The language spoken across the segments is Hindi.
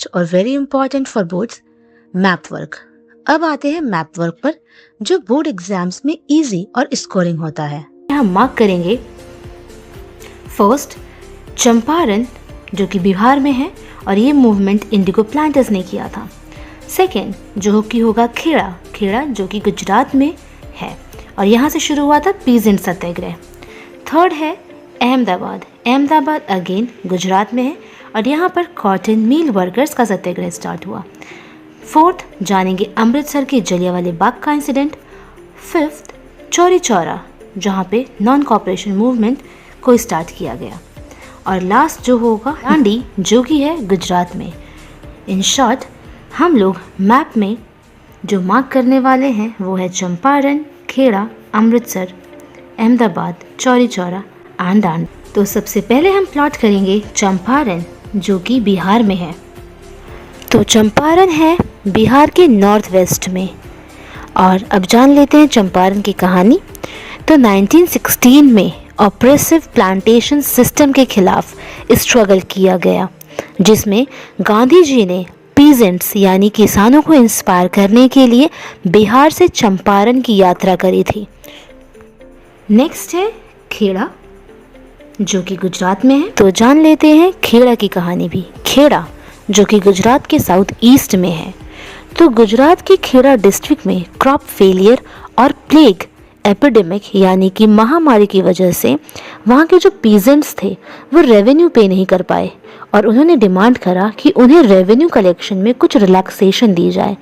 फर्स्ट और very important for boards, map work. अब आते हैं मैप वर्क पर, जो बोर्ड एग्जाम्स में इजी और स्कोरिंग होता है। हम मार्क करेंगे फर्स्ट चंपारण, जो कि बिहार में है और ये मूवमेंट इंडिगो प्लांटर्स ने किया था। सेकेंड जो कि होगा खेड़ा, खेड़ा जो कि गुजरात में है और यहाँ से शुरू हुआ था पीजेंट सत्याग्रह। थर्ड है अहमदाबाद, अहमदाबाद अगेन गुजरात में है और यहाँ पर कॉटन मिल वर्कर्स का सत्याग्रह स्टार्ट हुआ। फोर्थ जानेंगे अमृतसर के जलियांवाला बाग का इंसिडेंट। फिफ्थ चौरी चौरा, जहाँ पे नॉन कॉपरेशन मूवमेंट को स्टार्ट किया गया। और लास्ट जो होगा दांडी, जो कि है गुजरात में। इन शॉर्ट हम लोग मैप में जो मार्क करने वाले हैं वो है चंपारण, खेड़ा, अमृतसर, अहमदाबाद, चौरी चौरा एंड दांडी। तो सबसे पहले हम प्लॉट करेंगे चंपारण, जो कि बिहार में है। तो चंपारण है बिहार के नॉर्थ वेस्ट में। और अब जान लेते हैं चंपारण की कहानी। तो 1916 में ऑपरेसिव प्लांटेशन सिस्टम के खिलाफ स्ट्रगल किया गया, जिसमें गांधी जी ने पीजेंट्स यानी किसानों को इंस्पायर करने के लिए बिहार से चंपारण की यात्रा करी थी। नेक्स्ट है खेड़ा, जो कि गुजरात में है। तो जान लेते हैं खेड़ा की कहानी भी। खेड़ा जो कि गुजरात के साउथ ईस्ट में है। तो गुजरात के खेड़ा डिस्ट्रिक्ट में क्रॉप फेलियर और प्लेग एपिडेमिक यानी कि महामारी की वजह से वहाँ के जो पीजेंट्स थे वो रेवेन्यू पे नहीं कर पाए और उन्होंने डिमांड करा कि उन्हें रेवेन्यू कलेक्शन में कुछ रिलैक्सेशन दी जाए।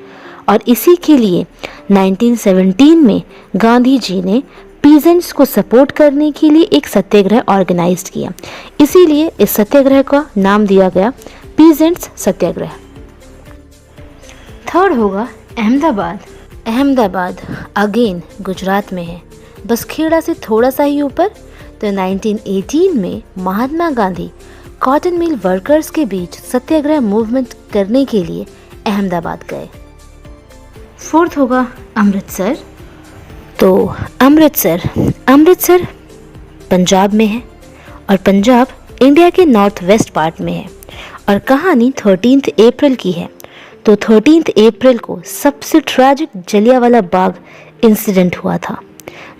और इसी के लिए 1917 में गांधी जी ने पीजेंट्स को सपोर्ट करने के लिए एक सत्याग्रह ऑर्गेनाइज किया। इसीलिए इस सत्याग्रह का नाम दिया गया पीजेंट्स सत्याग्रह। थर्ड होगा अहमदाबाद। अहमदाबाद अगेन गुजरात में है, बस खेड़ा से थोड़ा सा ही ऊपर। तो 1918 में Mahatma Gandhi cotton mill workers के बीच सत्याग्रह मूवमेंट करने के लिए अहमदाबाद गए। फोर्थ होगा अमृतसर। तो अमृतसर पंजाब में है और पंजाब इंडिया के नॉर्थ वेस्ट पार्ट में है। और कहानी 13 अप्रैल की है। तो 13 अप्रैल को सबसे ट्रैजिक जलियांवाला बाग इंसिडेंट हुआ था।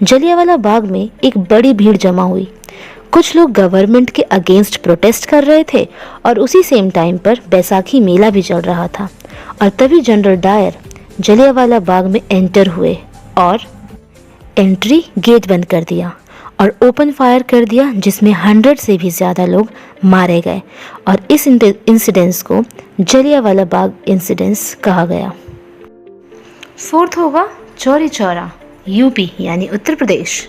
जलियांवाला बाग में एक बड़ी भीड़ जमा हुई। कुछ लोग गवर्नमेंट के अगेंस्ट प्रोटेस्ट कर रहे थे और उसी सेम टाइम पर बैसाखी मेला भी चल रहा था। और तभी जनरल डायर जलियांवाला बाग में एंटर हुए और एंट्री गेट बंद कर दिया और ओपन फायर कर दिया, जिसमें 100 से भी ज़्यादा लोग मारे गए। और इस इंसिडेंस को जलियांवाला बाग इंसिडेंस कहा गया। फोर्थ होगा चौरी चौरा, यूपी यानी उत्तर प्रदेश।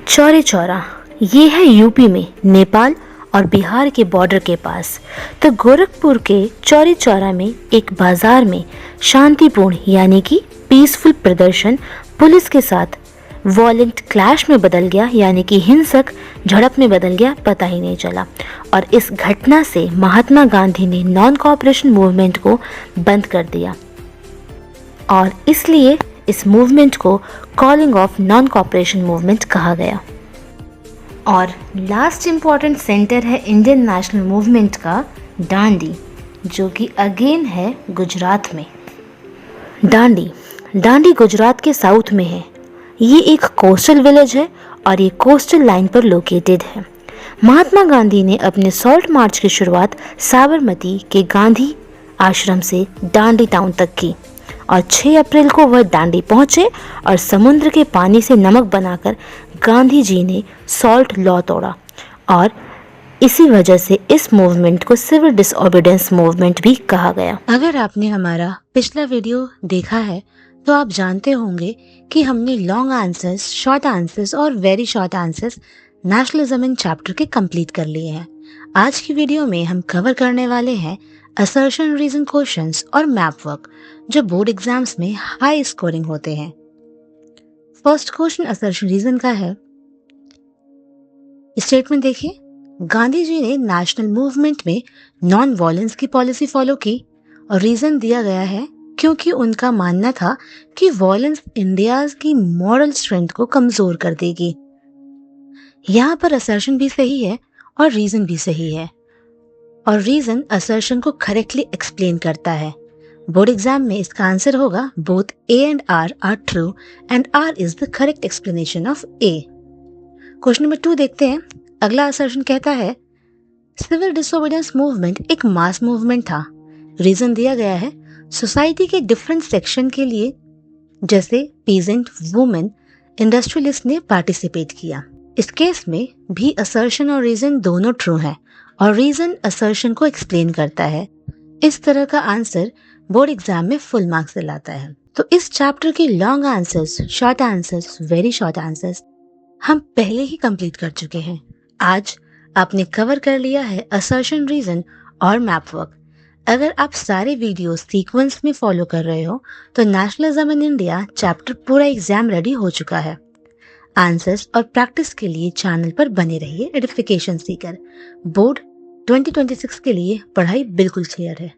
चौरी चौरा ये है यूपी में, नेपाल और बिहार के बॉर्डर के पास। तो गोरखपुर के चौरी चौरा में एक बाजार में शांतिपूर्ण यानी कि पीसफुल प्रदर्शन पुलिस के साथ वॉलेंट क्लैश में बदल गया, यानी कि हिंसक झड़प में बदल गया, पता ही नहीं चला। और इस घटना से महात्मा गांधी ने नॉन कॉपरेशन मूवमेंट को बंद कर दिया और इसलिए इस मूवमेंट को calling of non cooperation movement कहा गया। और लास्ट इम्पॉर्टेंट सेंटर है इंडियन नेशनल मूवमेंट का दांडी, जो कि अगेन है गुजरात में। दांडी गुजरात के साउथ में है। ये एक कोस्टल विलेज है और ये कोस्टल लाइन पर लोकेटेड है। महात्मा गांधी ने अपने सॉल्ट मार्च की शुरुआत साबरमती के गांधी आश्रम से दांडी टाउन तक की और 6 अप्रैल को वह दांडी पहुंचे और समुद्र के पानी से नमक बनाकर गांधी जी ने सॉल्ट लॉ तोड़ा। और इसी वजह से इस मूवमेंट को सिविल डिसओबीडियंस मूवमेंट भी कहा गया। अगर आपने हमारा पिछला वीडियो देखा है तो आप जानते होंगे कि हमने लॉन्ग आंसर्स, शॉर्ट आंसर्स और very short answers nationalism in chapter के कंप्लीट कर लिए हैं। आज की वीडियो में हम कवर करने वाले हैं असर्शन रीजन क्वेश्चंस और मैप वर्क, जो बोर्ड एग्जाम्स में हाई स्कोरिंग होते हैं। फर्स्ट क्वेश्चन असर्शन रीजन का है। स्टेटमेंट देखिए, गांधी जी ने नेशनल मूवमेंट में नॉन वायलेंस की पॉलिसी फॉलो की और रीजन दिया गया है क्योंकि उनका मानना था कि वायलेंस इंडिया की मॉरल स्ट्रेंथ को कमजोर कर देगी। यहाँ पर असर्शन भी सही है और रीजन भी सही है। और रीजन असर्शन को करेक्टली एक्सप्लेन करता है। बोर्ड एग्जाम में इसका आंसर होगा both A and R true and R is the correct explanation of A. Question number 2 देखते हैं। अगला असर्शन कहता है सिविल डिसोबीडियंस मूवमेंट एक मास मूवमेंट था। रीजन दिया गया है सोसाइटी के डिफरेंट सेक्शन के लिए, जैसे पीजेंट, वुमेन, इंडस्ट्रियलिस्ट ने पार्टिसिपेट किया। इस केस में भी असर्शन और रीजन दोनों ट्रू हैं और रीजन असर्शन को एक्सप्लेन करता है। इस तरह का आंसर बोर्ड एग्जाम में फुल मार्क्स दिलाता है। तो इस चैप्टर के long answers, short answers, very short answers हम पहले ही कंप्लीट कर चुके हैं। आज आपने कवर कर लिया है असर्शन, रीजन और मैप वर्क। अगर आप सारे वीडियोस सीक्वेंस में फॉलो कर रहे हो तो नेशनलिज्म इन इंडिया चैप्टर पूरा एग्जाम रेडी हो चुका है। आंसर्स और प्रैक्टिस के लिए चैनल पर बने रहिए एडिफिकेशन सीकर। बोर्ड 2026 के लिए पढ़ाई बिल्कुल क्लियर है।